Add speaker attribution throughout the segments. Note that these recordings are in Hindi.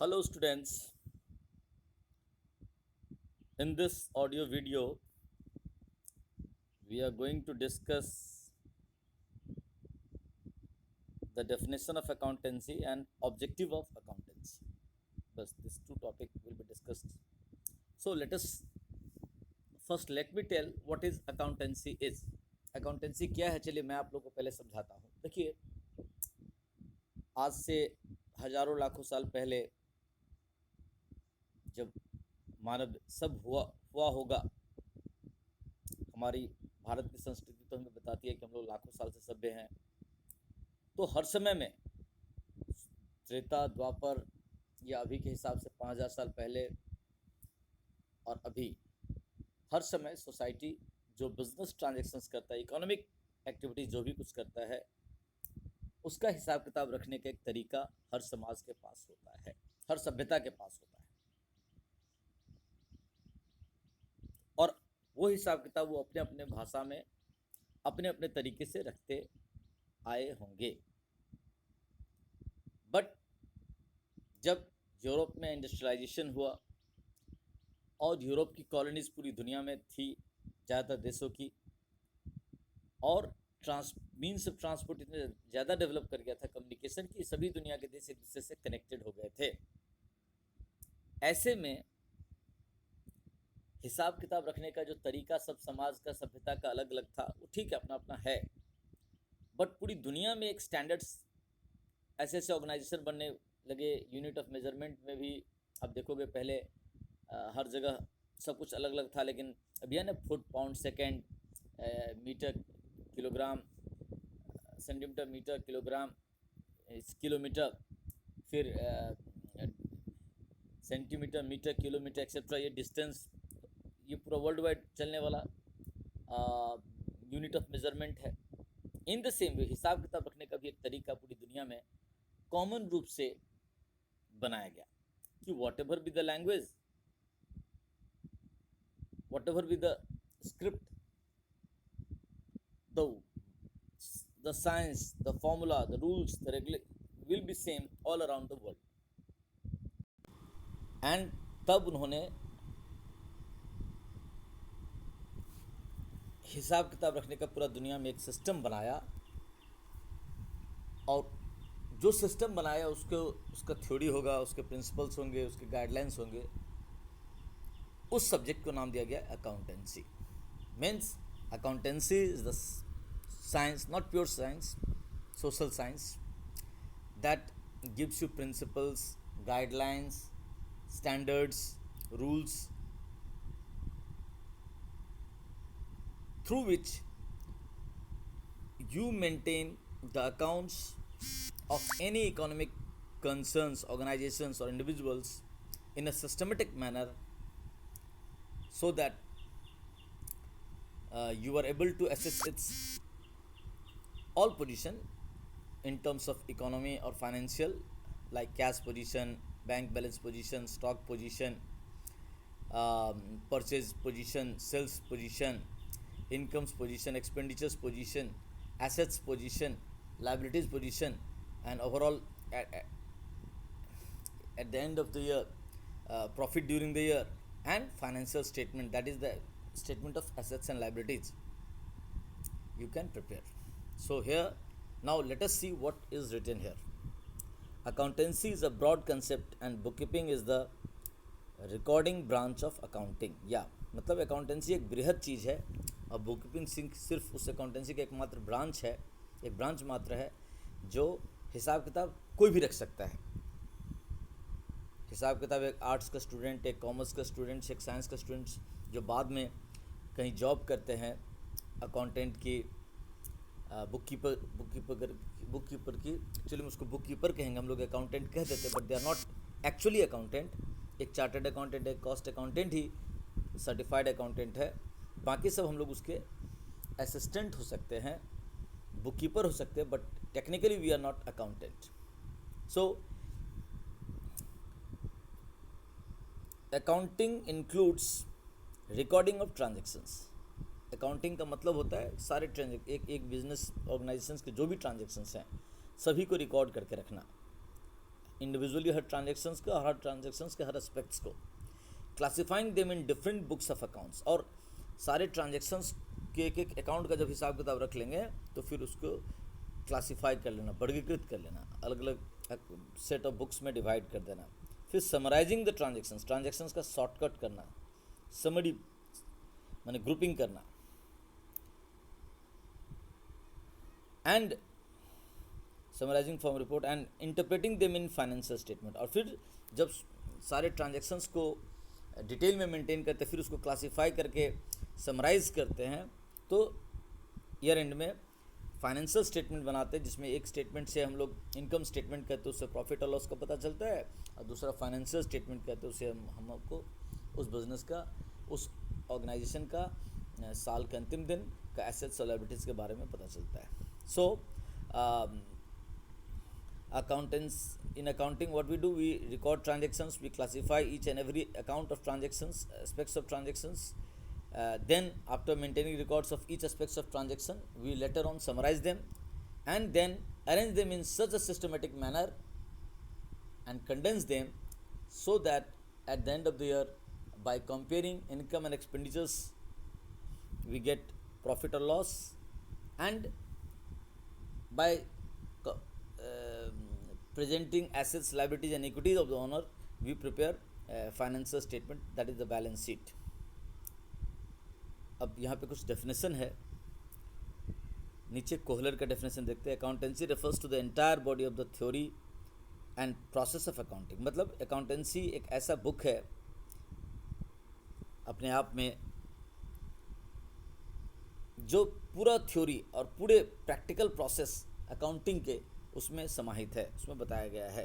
Speaker 1: Hello students, in this audio video we are going to discuss the definition of accountancy and objective of accountancy. Thus these two topics will be discussed. So let me tell what is accountancy is. Accountancy क्या है, चलिए मैं आप लोगों को पहले समझाता हूँ. देखिए, आज से हजारों लाखों साल पहले जब मानव सब हुआ होगा, हमारी भारत की संस्कृति तो हमें बताती है कि हम लोग लाखों साल से सभ्य हैं. तो हर समय में त्रेता द्वापर या अभी के हिसाब से 5000 साल पहले और अभी हर समय सोसाइटी जो बिजनेस ट्रांजैक्शंस करता है, इकोनॉमिक एक्टिविटीज जो भी कुछ करता है, उसका हिसाब किताब रखने का एक तरीका हर समाज के पास होता है, हर सभ्यता के पास होता है. और वो हिसाब किताब वो अपने अपने भाषा में अपने अपने तरीके से रखते आए होंगे. बट जब यूरोप में इंडस्ट्रियलाइजेशन हुआ और यूरोप की कॉलोनीज पूरी दुनिया में थी, ज़्यादातर देशों की, और मीन्स ऑफ ट्रांसपोर्ट इतने ज़्यादा डेवलप कर गया था, कम्युनिकेशन की, सभी दुनिया के देश एक दूसरे से कनेक्टेड हो गए थे. ऐसे में हिसाब किताब रखने का जो तरीका सब समाज का, सभ्यता का अलग अलग था, वो ठीक है, अपना अपना है. बट पूरी दुनिया में एक स्टैंडर्ड्स ऐसे ऐसे ऑर्गेनाइजेशन बनने लगे. यूनिट ऑफ मेजरमेंट में भी आप देखोगे पहले हर जगह सब कुछ अलग अलग था, लेकिन अभी है ना, foot, pound, second, metre, kilogram, centimetre, metre, kilogram, kilometre, फिर सेंटीमीटर, मीटर, किलोमीटर एक्सेट्रा, ये डिस्टेंस, ये पूरा वर्ल्ड वाइड चलने वाला यूनिट ऑफ मेजरमेंट है. इन द सेम वे हिसाब किताब रखने का भी एक तरीका पूरी दुनिया में कॉमन रूप से बनाया गया कि what ever be the language, whatever be the script, the science, the formula, the rules, the will be same all around the world. And तब उन्होंने हिसाब किताब रखने का पूरा दुनिया में एक सिस्टम बनाया, और जो सिस्टम बनाया उसका थ्योरी होगा, उसके प्रिंसिपल्स होंगे, उसके गाइडलाइंस होंगे. उस सब्जेक्ट को नाम दिया गया accountancy. Means accountancy is the science, not pure science, social science, that gives you principles, guidelines, standards, rules, through which you maintain the accounts of any economic concerns, organizations or individuals in a systematic manner, so that you are able to assess its all position in terms of economy or financial, like cash position, bank balance position, stock position, purchase position, sales position, incomes position, expenditures position, assets position, liabilities position, and overall at the end of the year, profit during the year, and financial statement, that is the statement of assets and liabilities you can prepare. So here, now let us see what is written here. Accountancy is a broad concept and bookkeeping is the recording branch of accounting. या मतलब अकाउंटेंसी एक बृहद चीज़ है और बुककीपिंग सिर्फ उस अकाउंटेंसी का एकमात्र ब्रांच है, एक ब्रांच मात्र है जो हिसाब किताब कोई भी रख सकता है. हिसाब किताब एक आर्ट्स का स्टूडेंट, एक कॉमर्स का स्टूडेंट, एक साइंस का स्टूडेंट जो बाद में कहीं जॉब करते हैं अकाउंटेंट की, बुककीपर की, एक्चुअली उसको बुककीपर कहेंगे, हम लोग अकाउंटेंट कह देते हैं, but they are not actually accountant. एक चार्टर्ड अकाउंटेंट, एक कॉस्ट अकाउंटेंट ही सर्टिफाइड अकाउंटेंट है. बाकी सब हम लोग उसके असिस्टेंट हो सकते हैं, बुककीपर हो सकते हैं, but technically we are not accountant. So accounting includes recording of transactions. Accounting का मतलब होता है सारे एक बिजनेस ऑर्गेनाइजेशंस के जो भी ट्रांजेक्शन्स हैं सभी को रिकॉर्ड करके रखना. इंडिविजुअली हर ट्रांजेक्शन्स का, हर ट्रांजेक्शन्स के हर एस्पेक्ट्स को, classifying them in different books of accounts, और सारे ट्रांजेक्शन्स के एक एक अकाउंट का जब हिसाब किताब रख लेंगे तो फिर उसको क्लासिफाई कर लेना, वर्गीकृत कर लेना, अलग अलग सेट ऑफ बुक्स में डिवाइड कर देना। फिर समराइजिंग द ट्रांजेक्शन्स, ट्रांजेक्शन्स का शॉर्टकट करना, समरी माने ग्रुपिंग करना, and summarising form report and interpreting them in financial statement. और फिर जब सारे ट्रांजेक्शन्स को डिटेल में मेंटेन करते, फिर उसको क्लासिफाई करके समराइज करते हैं, तो ईयर एंड में फाइनेंशियल स्टेटमेंट बनाते हैं, जिसमें एक स्टेटमेंट से हम लोग इनकम स्टेटमेंट कहते हैं, उससे प्रॉफिट और लॉस का पता चलता है, और दूसरा फाइनेंशियल स्टेटमेंट कहते हैं, उससे हम आपको उस बिज़नेस का, उस ऑर्गेनाइजेशन का साल के अंतिम दिन का एसेट्स और लायबिलिटीज़ के बारे में पता चलता है। सो accountants, in accounting what we do, we record transactions, we classify each and every account of transactions, aspects of transactions, then after maintaining records of each aspects of transaction, we later on summarize them and then arrange them in such a systematic manner and condense them, so that at the end of the year, by comparing income and expenditures, we get profit or loss, and by presenting assets, liabilities and equities of the owner, we prepare a financial statement, that is the balance sheet. अब यहाँ पे कुछ डेफिनेशन है, नीचे कोहलर का डेफिनेशन देखते हैं। Accountancy refers to the entire body of the theory and process of accounting, मतलब अकाउंटेंसी एक ऐसा बुक है अपने आप में जो पूरा थ्योरी और पूरे प्रैक्टिकल प्रोसेस अकाउंटिंग के उसमें समाहित है, उसमें बताया गया है।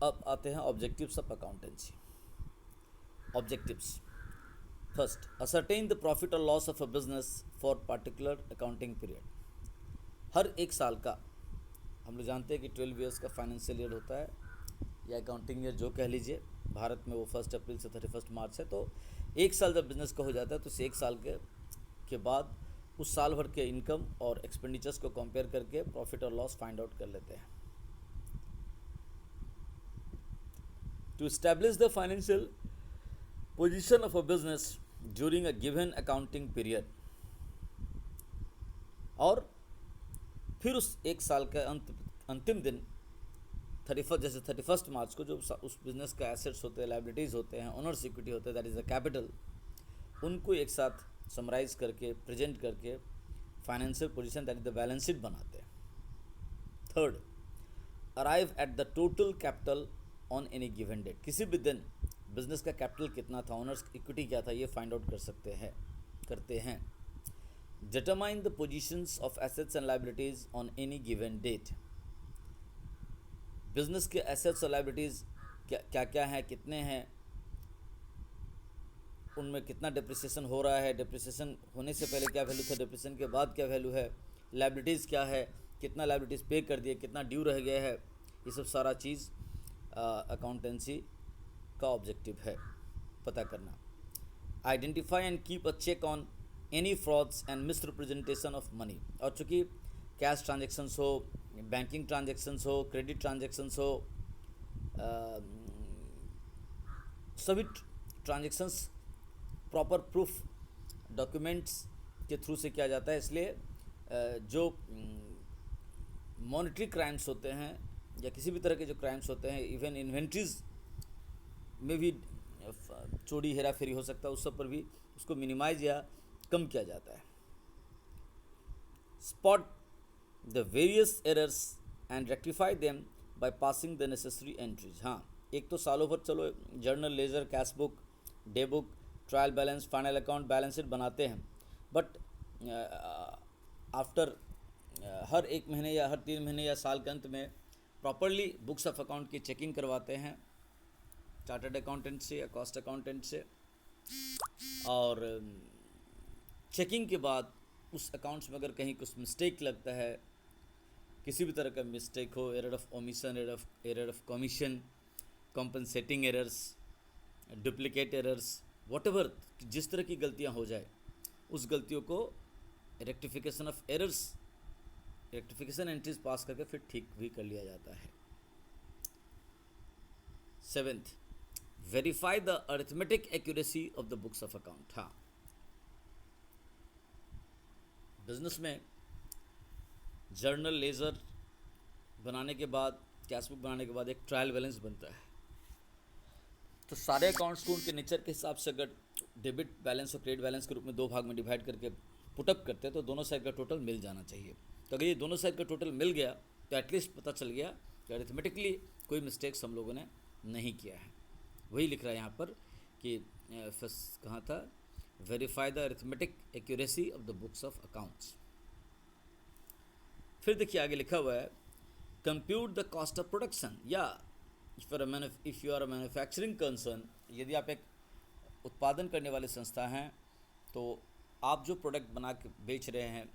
Speaker 1: अब आते हैं objectives of accountancy. Objectives, first, ascertain the profit और loss of a business for particular accounting period. हर एक साल का, हम लोग जानते हैं कि 12 ईयर्स का फाइनेंशियल ईयर होता है, या अकाउंटिंग ईयर जो कह लीजिए, भारत में वो 1 अप्रैल से 31 मार्च है। तो एक साल जब बिजनेस का हो जाता है तो उस एक साल के बाद उस साल भर के इनकम और एक्सपेंडिचर्स को कंपेयर करके प्रॉफिट और लॉस फाइंड आउट कर लेते हैं। To establish the financial position of a business during a given accounting period, और फिर उस एक साल का अंतिम दिन 31 मार्च को जो उस बिजनेस का एसेट्स होते हैं, लायबिलिटीज़ होते हैं, ओनर्स इक्विटी होते हैं, दैट इज़ द कैपिटल, उनको एक साथ समराइज करके, प्रेजेंट करके financial position, that is the balance sheet बनाते हैं। Third, arrive at the total capital on any given date, किसी भी दिन बिजनेस का कैपिटल कितना था, ओनर्स इक्विटी क्या था, ये फाइंड आउट करते हैं। Determine the positions of assets and liabilities on any given date, business के एसेट्स और लायबिलिटीज़ क्या हैं, कितने हैं, उनमें कितना डिप्रिसिएशन हो रहा है, डिप्रिसिएशन होने से पहले क्या वैल्यू था, डिप्रिसिएशन के बाद क्या वैल्यू है, लायबिलिटीज़ क्या है, कितना लायबिलिटीज़ पे कर दिए, कितना ड्यू रह गया है, ये सब सारा चीज़ अकाउंटेंसी का ऑब्जेक्टिव है पता करना। Identify and keep a check on any frauds and misrepresentation of money, और चूँकि कैश ट्रांजेक्शन्स हो, बैंकिंग ट्रांजेक्शन्स हो, क्रेडिट ट्रांजेक्शन्स हो, सभी ट्रांजेक्शन्स प्रॉपर प्रूफ डॉक्यूमेंट्स के थ्रू से किया जाता है। इसलिए जो मॉनेटरी क्राइम्स होते हैं या किसी भी तरह के जो क्राइम्स होते हैं, इवन इन्वेंट्रीज में भी चोरी हेरा फेरी हो सकता है, उस सब पर भी उसको मिनिमाइज या कम किया जाता है। Spot the various errors and rectify them by passing the necessary entries. हाँ, एक तो सालों भर चलो journal, ledger, cash book, day book, trial balance, final account, balance sheet बनाते हैं, बट आफ्टर हर 1 महीने या हर 3 महीने या साल के अंत में प्रॉपरली बुक्स ऑफ अकाउंट की चेकिंग करवाते हैं चार्टर्ड अकाउंटेंट से या कॉस्ट अकाउंटेंट से, और चेकिंग के बाद उस अकाउंट्स में अगर कहीं कुछ मिस्टेक लगता है, किसी भी तरह का मिस्टेक हो, error of omission, error of commission, compensating errors, duplicate errors, whatever, जिस तरह की गलतियां हो जाए, उस गलतियों को rectification of errors rectification entries pass करके फिर ठीक भी कर लिया जाता है। 7th, verify the arithmetic accuracy of the books of account. हाँ, बिजनेस में जर्नल लेजर बनाने के बाद, कैश बुक बनाने के बाद एक ट्रायल बैलेंस बनता है। तो सारे अकाउंट्स को उनके नेचर के हिसाब से अगर डेबिट बैलेंस और क्रेडिट बैलेंस के रूप में 2 भाग में डिवाइड करके पुटअप करते हैं तो दोनों साइड का टोटल मिल जाना चाहिए। तो अगर ये दोनों साइड का टोटल मिल गया तो एटलीस्ट पता चल गया कि अरिथमेटिकली कोई मिस्टेक्स हम लोगों ने नहीं किया है। वही लिख रहा है यहाँ पर कि कहाँ था, verify the arithmetic accuracy of the books of accounts. फिर देखिए आगे लिखा हुआ है, compute the cost of production. या if you are a manufacturing concern, यदि आप एक उत्पादन करने वाली संस्था हैं तो आप जो प्रोडक्ट बना के बेच रहे हैं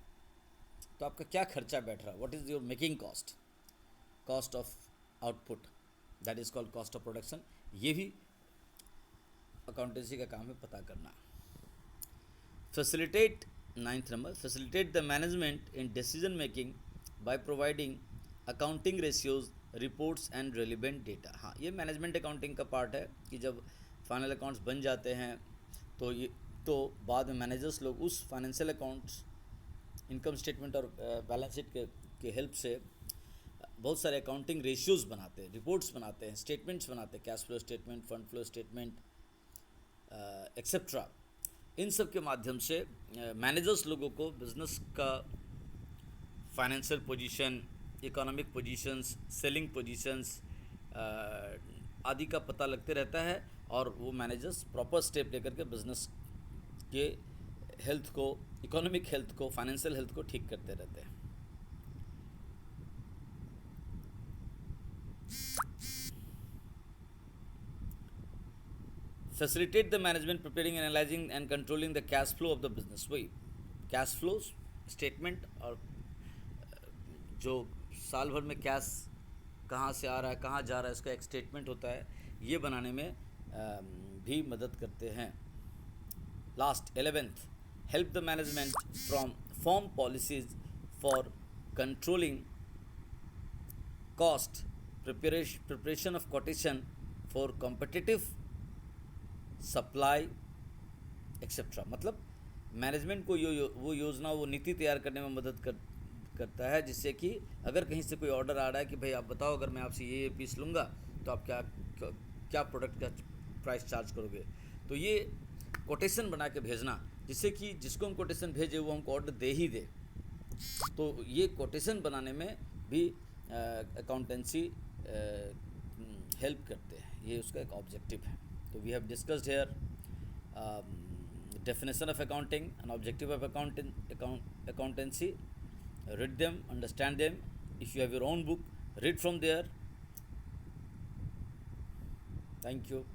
Speaker 1: तो आपका क्या खर्चा बैठ रहा है, what is your making cost, cost of output, that is called cost of production. ये भी अकाउंटेंसी का काम है पता करना। Facilitate, 9th number, facilitate the management in decision making by providing accounting ratios, reports and relevant data. हाँ, ये मैनेजमेंट अकाउंटिंग का पार्ट है कि जब फाइनल अकाउंट्स बन जाते हैं तो बाद में मैनेजर्स लोग उस फाइनेंशियल अकाउंट्स, इनकम स्टेटमेंट और बैलेंस शीट के हेल्प से बहुत सारे अकाउंटिंग रेशियोज़ बनाते हैं, रिपोर्ट्स बनाते हैं, स्टेटमेंट्स बनाते हैं, cash flow statement, fund flow statement etcetera. इन सब के माध्यम से मैनेजर्स लोगों को बिजनेस का financial position, economic positions, selling positions आदि का पता लगते रहता है और वो मैनेजर्स प्रॉपर स्टेप लेकर के बिजनेस के हेल्थ को, इकोनॉमिक हेल्थ को, फाइनेंशियल हेल्थ को ठीक करते रहते हैं। Facilitate the management preparing, analysing and controlling the cash flow of the business. वही कैश फ्लो स्टेटमेंट और जो साल भर में कैश कहाँ से आ रहा है, कहाँ जा रहा है, इसका एक स्टेटमेंट होता है, ये बनाने में भी मदद करते हैं। Last 11th, help the management from form policies for controlling cost, preparation of quotation for competitive supply etcetera. मतलब मैनेजमेंट को वो योजना, वो नीति तैयार करने में मदद करता है जिससे कि अगर कहीं से कोई ऑर्डर आ रहा है कि भाई आप बताओ अगर मैं आपसे ये पीस लूँगा तो आप क्या प्रोडक्ट का प्राइस चार्ज करोगे, तो ये कोटेशन बना के भेजना जिससे कि जिसको हम कोटेशन भेजे वो हमको ऑर्डर दे ही दे। तो ये कोटेशन बनाने में भी अकाउंटेंसी हेल्प करते हैं, ये उसका एक ऑब्जेक्टिव है। तो we have discussed here definition of accounting and objective of accountancy. Read them, understand them. If you have your own book, read from there. Thank you.